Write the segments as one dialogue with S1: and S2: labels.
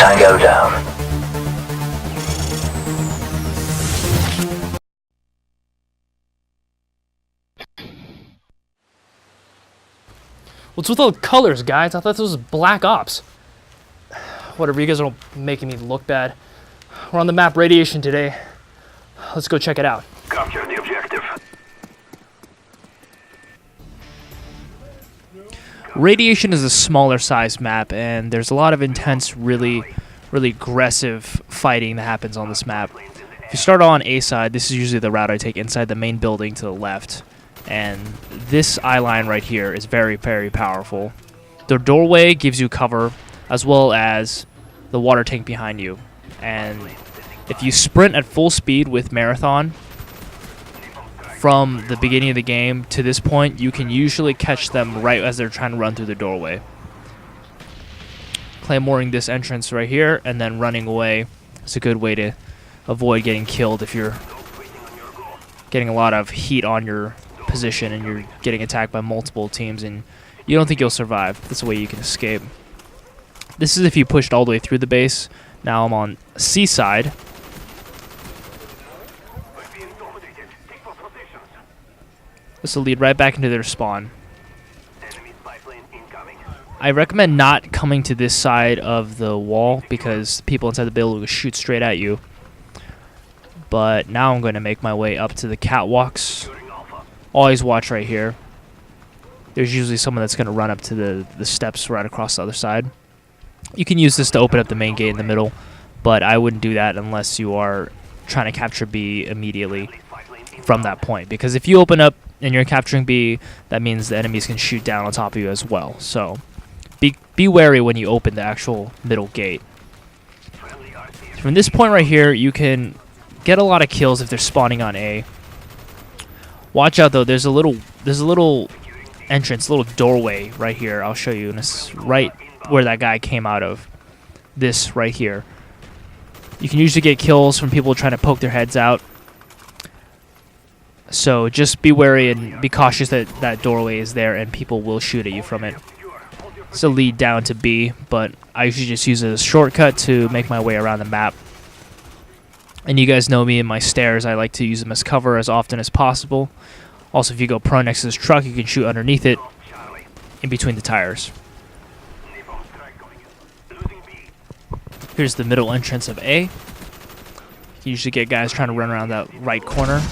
S1: Tango down.
S2: What's with all the colors, guys? I thought this was Black Ops. Whatever, you guys are making me look bad. We're on the map Radiation today. Let's go check it out.
S1: Capture the objective.
S2: Radiation is a smaller size map, and there's a lot of intense, really aggressive fighting that happens on this map. If you start on A side, this is usually the route I take inside the main building to the left. And this eye line right here is very powerful. The doorway gives you cover, as well as the water tank behind you. And if you sprint at full speed with Marathon, from the beginning of the game to this point, you can usually catch them right as they're trying to run through the doorway. Claymoring this entrance right here and then running away is a good way to avoid getting killed if you're getting a lot of heat on your position and you're getting attacked by multiple teams and you don't think you'll survive. That's the way you can escape. This is if you pushed all the way through the base. Now I'm on C side. This will lead right back into their spawn. I recommend not coming to this side of the wall because people inside the building will shoot straight at you. But now I'm going to make my way up to the catwalks. Always watch right here. There's usually someone that's going to run up to the steps right across the other side. You can use this to open up the main gate in the middle, but I wouldn't do that unless you are trying to capture B immediately from that point. Because if you open up and you're capturing B, that means the enemies can shoot down on top of you as well. So be wary when you open the actual middle gate. From this point right here, you can get a lot of kills if they're spawning on A. Watch out though, there's a little entrance, little doorway right here. I'll show you, and it's right where that guy came out of. This right here. You can usually get kills from people trying to poke their heads out. So just be wary and be cautious that that doorway is there and people will shoot at you from it. It's a lead down to B, but I usually just use it as a shortcut to make my way around the map. And you guys know me and my stairs, I like to use them as cover as often as possible. Also, if you go prone next to this truck, you can shoot underneath it in between the tires. Here's the middle entrance of A. You can usually get guys trying to run around that right corner.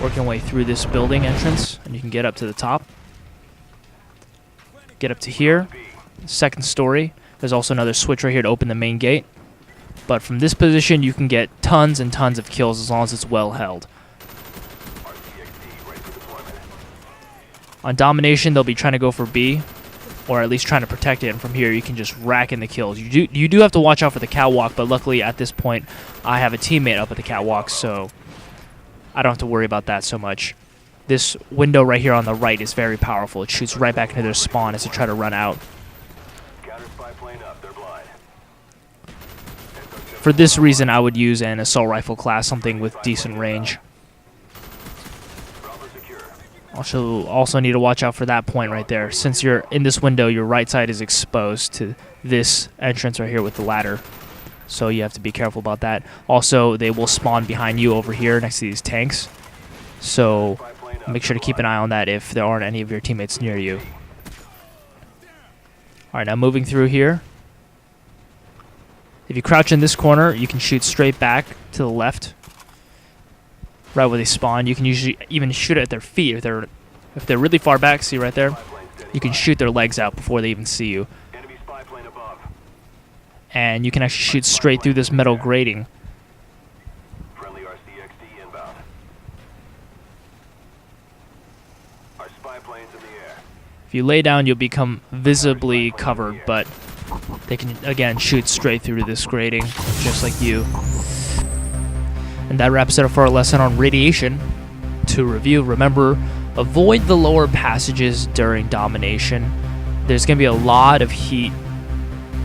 S2: Working way through this building entrance, and you can get up to the top. Get up to here, second story. There's also another switch right here to open the main gate. But from this position, you can get tons and tons of kills as long as it's well held. On domination, they'll be trying to go for B, or at least trying to protect it. And from here, you can just rack in the kills. You do have to watch out for the catwalk, but luckily at this point, I have a teammate up at the catwalk, so I don't have to worry about that so much. This window right here on the right is very powerful. It shoots right back into their spawn as they try to run out. For this reason, I would use an assault rifle class, something with decent range. Also need to watch out for that point right there. Since you're in this window, your right side is exposed to this entrance right here with the ladder. So you have to be careful about that. Also, they will spawn behind you over here next to these tanks. So make sure to keep an eye on that if there aren't any of your teammates near you. Alright, now moving through here. If you crouch in this corner, you can shoot straight back to the left. Right where they spawn. You can usually even shoot at their feet. If they're really far back, see right there? You can shoot their legs out before they even see you. And you can actually shoot straight through this metal grating. If you lay down, you'll become visibly covered, but they can, again, shoot straight through this grating, just like you. And that wraps it up for our lesson on radiation. To review, remember, avoid the lower passages during domination. There's going to be a lot of heat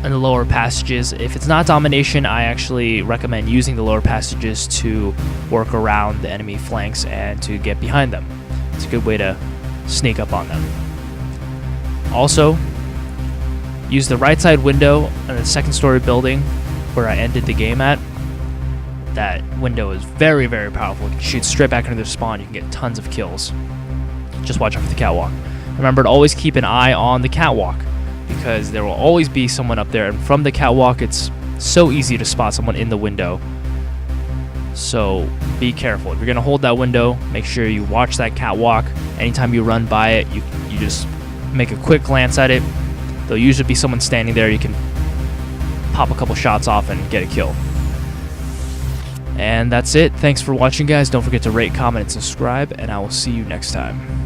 S2: in the lower passages. If it's not domination, I actually recommend using the lower passages to work around the enemy flanks and to get behind them. It's a good way to sneak up on them. Also, use the right side window in the second story building where I ended the game at. That window is very, very powerful. You can shoot straight back into their spawn. You can get tons of kills. Just watch out for the catwalk. Remember to always keep an eye on the catwalk, because there will always be someone up there, and from the catwalk it's so easy to spot someone in the window. So be careful. If you're going to hold that window, make sure you watch that catwalk. Anytime you run by it, you just make a quick glance at it. There'll usually be someone standing there. You can pop a couple shots off and get a kill. And that's it. Thanks for watching, guys. Don't forget to rate, comment, and subscribe, and I will see you next time.